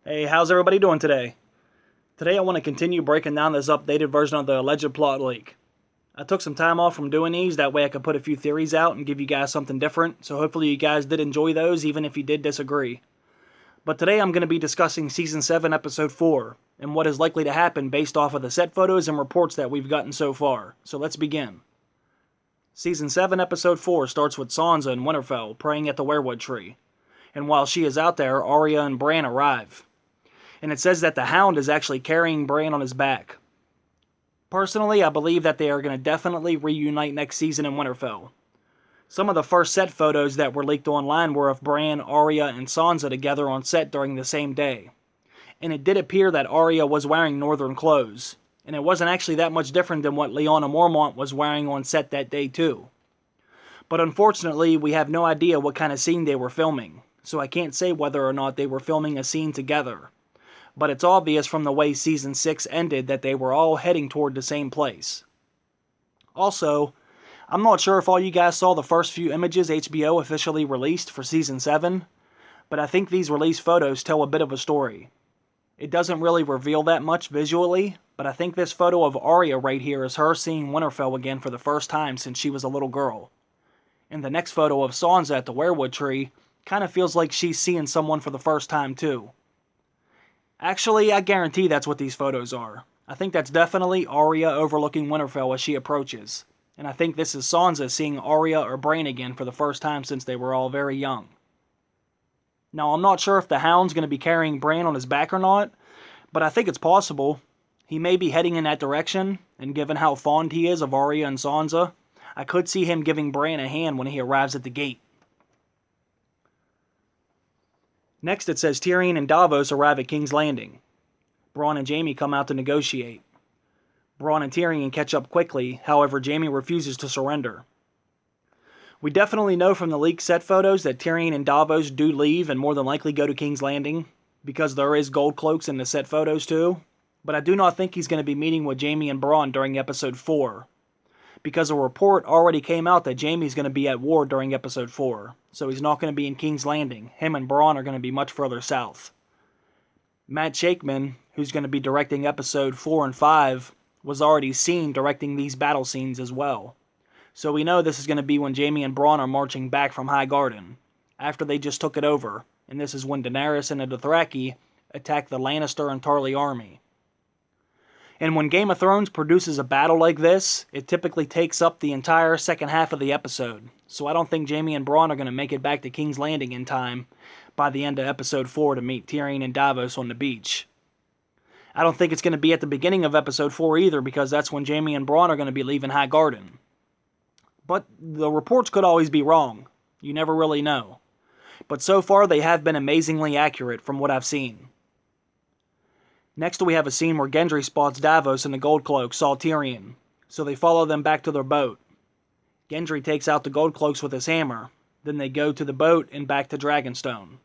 Hey, how's everybody doing today? Today I want to continue breaking down this updated version of the alleged plot leak. I took some time off from doing these, that way I could put a few theories out and give you guys something different, so hopefully you guys did enjoy those even if you did disagree. But today I'm going to be discussing Season 7 Episode 4, and what is likely to happen based off of the set photos and reports that we've gotten so far, so let's begin. Season 7 Episode 4 starts with Sansa in Winterfell praying at the weirwood tree, and while she is out there, Arya and Bran arrive. And it says that the Hound is actually carrying Bran on his back. Personally, I believe that they are going to definitely reunite next season in Winterfell. Some of the first set photos that were leaked online were of Bran, Arya, and Sansa together on set during the same day. And it did appear that Arya was wearing northern clothes, and it wasn't actually that much different than what Lyanna Mormont was wearing on set that day too. But unfortunately, we have no idea what kind of scene they were filming, so I can't say whether or not they were filming a scene together. But it's obvious from the way Season 6 ended that they were all heading toward the same place. Also, I'm not sure if all you guys saw the first few images HBO officially released for Season 7, but I think these released photos tell a bit of a story. It doesn't really reveal that much visually, but I think this photo of Arya right here is her seeing Winterfell again for the first time since she was a little girl. And the next photo of Sansa at the weirwood tree kind of feels like she's seeing someone for the first time too. Actually, I guarantee that's what these photos are. I think that's definitely Arya overlooking Winterfell as she approaches. And I think this is Sansa seeing Arya or Bran again for the first time since they were all very young. Now, I'm not sure if the Hound's going to be carrying Bran on his back or not, but I think it's possible. He may be heading in that direction, and given how fond he is of Arya and Sansa, I could see him giving Bran a hand when he arrives at the gate. Next it says Tyrion and Davos arrive at King's Landing. Bronn and Jaime come out to negotiate. Bronn and Tyrion catch up quickly, however Jaime refuses to surrender. We definitely know from the leaked set photos that Tyrion and Davos do leave and more than likely go to King's Landing, because there is gold cloaks in the set photos too, but I do not think he's going to be meeting with Jaime and Bronn during Episode 4. Because a report already came out that Jaime's going to be at war during Episode 4, so he's not going to be in King's Landing. Him and Bronn are going to be much further south. Matt Shakman, who's going to be directing Episode 4 and 5, was already seen directing these battle scenes as well. So we know this is going to be when Jaime and Bronn are marching back from High Garden, after they just took it over, and this is when Daenerys and the Dothraki attack the Lannister and Tarly army. And when Game of Thrones produces a battle like this, it typically takes up the entire second half of the episode. So I don't think Jaime and Bronn are going to make it back to King's Landing in time by the end of Episode 4 to meet Tyrion and Davos on the beach. I don't think it's going to be at the beginning of Episode 4 either, because that's when Jaime and Bronn are going to be leaving High Garden. But the reports could always be wrong. You never really know. But so far they have been amazingly accurate from what I've seen. Next we have a scene where Gendry spots Davos and the Gold Cloak saw Tyrion, so they follow them back to their boat. Gendry takes out the Gold Cloaks with his hammer, then they go to the boat and back to Dragonstone.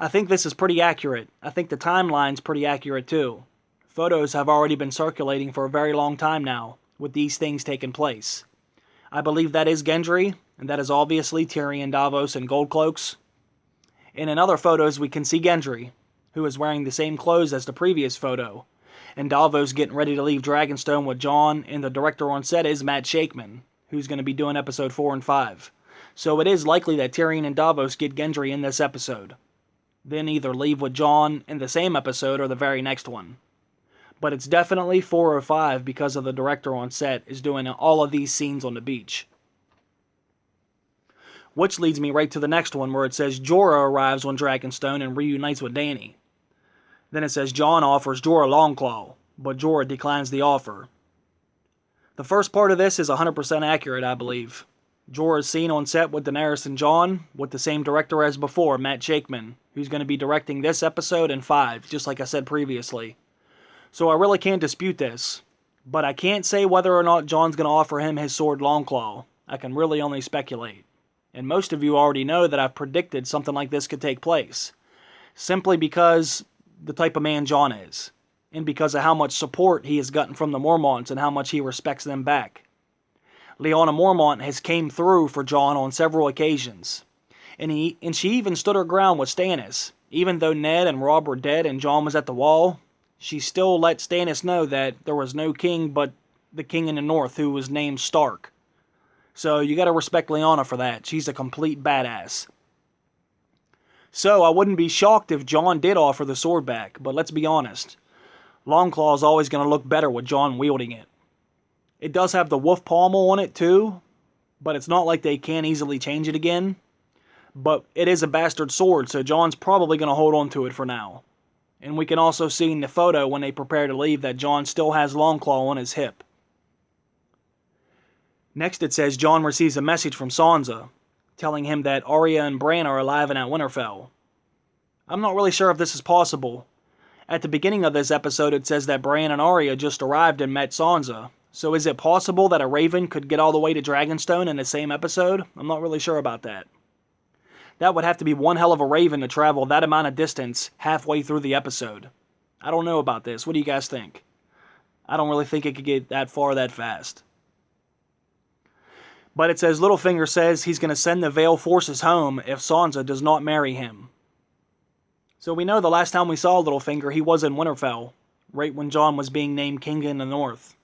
I think this is pretty accurate. I think the timeline's pretty accurate too. Photos have already been circulating for a very long time now, with these things taking place. I believe that is Gendry, and that is obviously Tyrion, Davos, and Gold Cloaks. And in other photos we can see Gendry, who is wearing the same clothes as the previous photo, and Davos getting ready to leave Dragonstone with Jon, and the director on set is Matt Shakman, who's going to be doing Episode 4 and 5. So it is likely that Tyrion and Davos get Gendry in this episode, then either leave with Jon in the same episode or the very next one. But it's definitely 4 or 5 because of the director on set is doing all of these scenes on the beach. Which leads me right to the next one where it says Jorah arrives on Dragonstone and reunites with Dany. Then it says Jon offers Jorah Longclaw, but Jorah declines the offer. The first part of this is 100% accurate, I believe. Jorah is seen on set with Daenerys and Jon, with the same director as before, Matt Shakman, who's going to be directing this episode and 5, just like I said previously. So I really can't dispute this, but I can't say whether or not Jon's going to offer him his sword Longclaw. I can really only speculate. And most of you already know that I've predicted something like this could take place, simply because the type of man Jon is, and because of how much support he has gotten from the Mormonts and how much he respects them back. Lyanna Mormont has came through for Jon on several occasions, and she even stood her ground with Stannis, even though Ned and Robb were dead and Jon was at the wall, she still let Stannis know that there was no king but the king in the north who was named Stark. So you gotta respect Lyanna for that. She's a complete badass. So I wouldn't be shocked if Jon did offer the sword back, but let's be honest. Longclaw's always gonna look better with Jon wielding it. It does have the wolf pommel on it too, but it's not like they can't easily change it again. But it is a bastard sword, so Jon's probably gonna hold on to it for now. And we can also see in the photo when they prepare to leave that Jon still has Longclaw on his hip. Next it says Jon receives a message from Sansa, telling him that Arya and Bran are alive and at Winterfell. I'm not really sure if this is possible. At the beginning of this episode it says that Bran and Arya just arrived and met Sansa. So is it possible that a raven could get all the way to Dragonstone in the same episode? I'm not really sure about that. That would have to be one hell of a raven to travel that amount of distance halfway through the episode. I don't know about this. What do you guys think? I don't really think it could get that far that fast. But it says Littlefinger says he's going to send the Vale forces home if Sansa does not marry him. So we know the last time we saw Littlefinger he was in Winterfell, right when Jon was being named king in the north.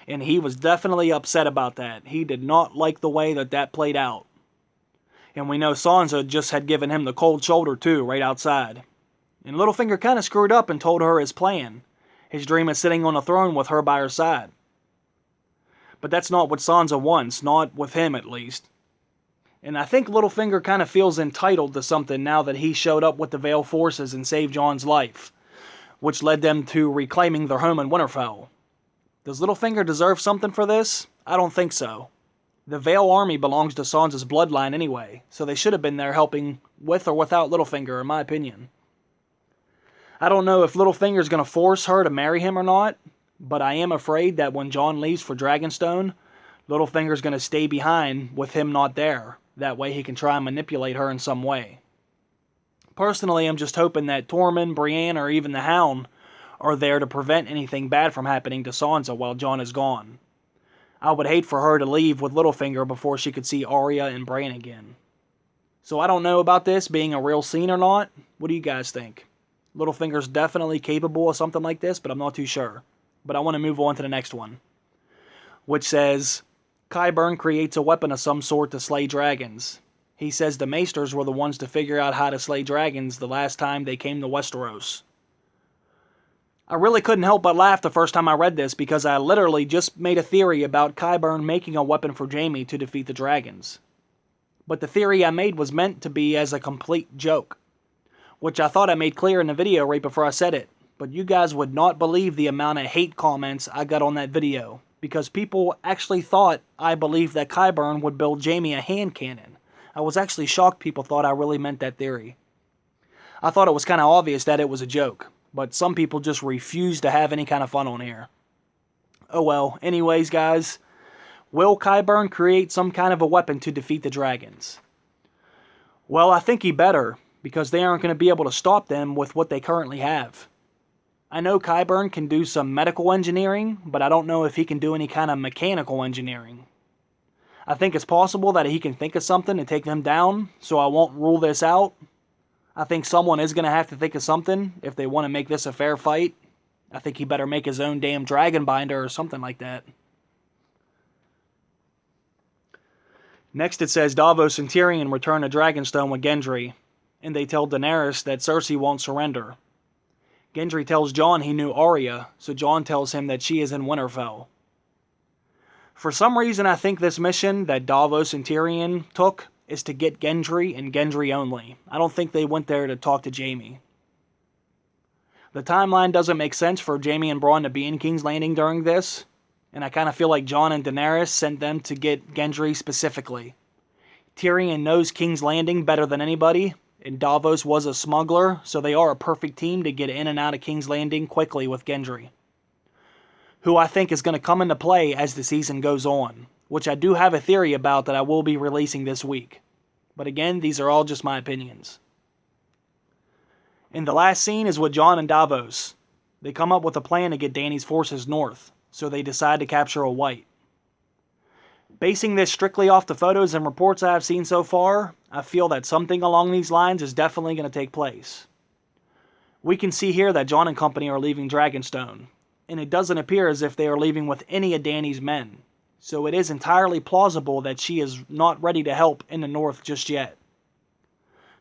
And he was definitely upset about that. He did not like the way that played out. And we know Sansa just had given him the cold shoulder too, right outside. And Littlefinger kind of screwed up and told her his plan. His dream of sitting on a throne with her by her side. But that's not what Sansa wants, not with him at least. And I think Littlefinger kind of feels entitled to something now that he showed up with the Vale forces and saved Jon's life, which led them to reclaiming their home in Winterfell. Does Littlefinger deserve something for this? I don't think so. The Vale army belongs to Sansa's bloodline anyway, so they should have been there helping with or without Littlefinger, in my opinion. I don't know if Littlefinger's going to force her to marry him or not, but I am afraid that when Jon leaves for Dragonstone, Littlefinger's going to stay behind with him not there. That way he can try and manipulate her in some way. Personally, I'm just hoping that Tormund, Brienne, or even the Hound are there to prevent anything bad from happening to Sansa while Jon is gone. I would hate for her to leave with Littlefinger before she could see Arya and Bran again. So I don't know about this being a real scene or not. What do you guys think? Littlefinger's definitely capable of something like this, but I'm not too sure. But I want to move on to the next one, which says, Qyburn creates a weapon of some sort to slay dragons. He says the Maesters were the ones to figure out how to slay dragons the last time they came to Westeros. I really couldn't help but laugh the first time I read this because I literally just made a theory about Qyburn making a weapon for Jaime to defeat the dragons. But the theory I made was meant to be as a complete joke, which I thought I made clear in the video right before I said it. But you guys would not believe the amount of hate comments I got on that video, because people actually thought I believed that Qyburn would build Jaime a hand cannon. I was actually shocked people thought I really meant that theory. I thought it was kind of obvious that it was a joke, but some people just refused to have any kind of fun on here. Oh well, anyways guys, will Qyburn create some kind of a weapon to defeat the dragons? Well, I think he better, because they aren't going to be able to stop them with what they currently have. I know Qyburn can do some medical engineering, but I don't know if he can do any kind of mechanical engineering. I think it's possible that he can think of something and take them down, so I won't rule this out. I think someone is going to have to think of something if they want to make this a fair fight. I think he better make his own damn dragon binder or something like that. Next it says Davos and Tyrion return to Dragonstone with Gendry, and they tell Daenerys that Cersei won't surrender. Gendry tells Jon he knew Arya, so Jon tells him that she is in Winterfell. For some reason I think this mission that Davos and Tyrion took is to get Gendry and Gendry only. I don't think they went there to talk to Jaime. The timeline doesn't make sense for Jaime and Bronn to be in King's Landing during this, and I kind of feel like Jon and Daenerys sent them to get Gendry specifically. Tyrion knows King's Landing better than anybody, and Davos was a smuggler, so they are a perfect team to get in and out of King's Landing quickly with Gendry, who I think is going to come into play as the season goes on, which I do have a theory about that I will be releasing this week. But again, these are all just my opinions. And the last scene is with Jon and Davos. They come up with a plan to get Dany's forces north, so they decide to capture a White. Basing this strictly off the photos and reports I have seen so far, I feel that something along these lines is definitely going to take place. We can see here that Jon and company are leaving Dragonstone, and it doesn't appear as if they are leaving with any of Dany's men, so it is entirely plausible that she is not ready to help in the north just yet.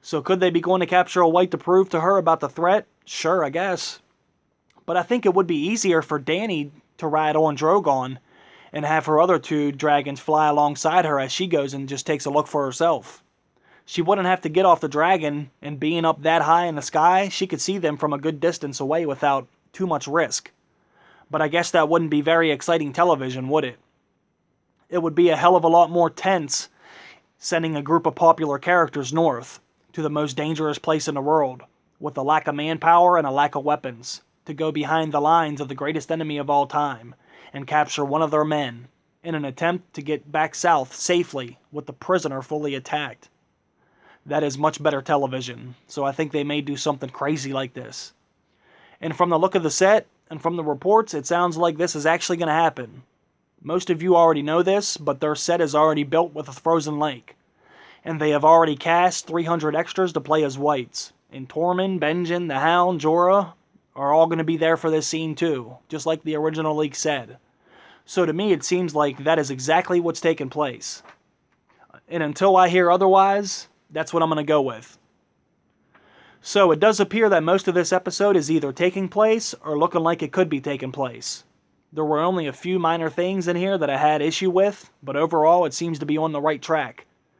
So could they be going to capture a White to prove to her about the threat? Sure, I guess. But I think it would be easier for Dany to ride on Drogon and have her other two dragons fly alongside her as she goes and just takes a look for herself. She wouldn't have to get off the dragon, and being up that high in the sky, she could see them from a good distance away without too much risk. But I guess that wouldn't be very exciting television, would it? It would be a hell of a lot more tense sending a group of popular characters north to the most dangerous place in the world, with a lack of manpower and a lack of weapons, to go behind the lines of the greatest enemy of all time and capture one of their men in an attempt to get back south safely with the prisoner fully attacked. That is much better television, so I think they may do something crazy like this. And from the look of the set and from the reports, it sounds like this is actually going to happen. Most of you already know this, but their set is already built with a frozen lake, and they have already cast 300 extras to play as whites. And Tormund, Benjen, the Hound, Jorah are all going to be there for this scene too, just like the original leak said. So to me, it seems like that is exactly what's taken place. And until I hear otherwise, that's what I'm going to go with. So it does appear that most of this episode is either taking place or looking like it could be taking place. There were only a few minor things in here that I had issue with, but overall it seems to be on the right track.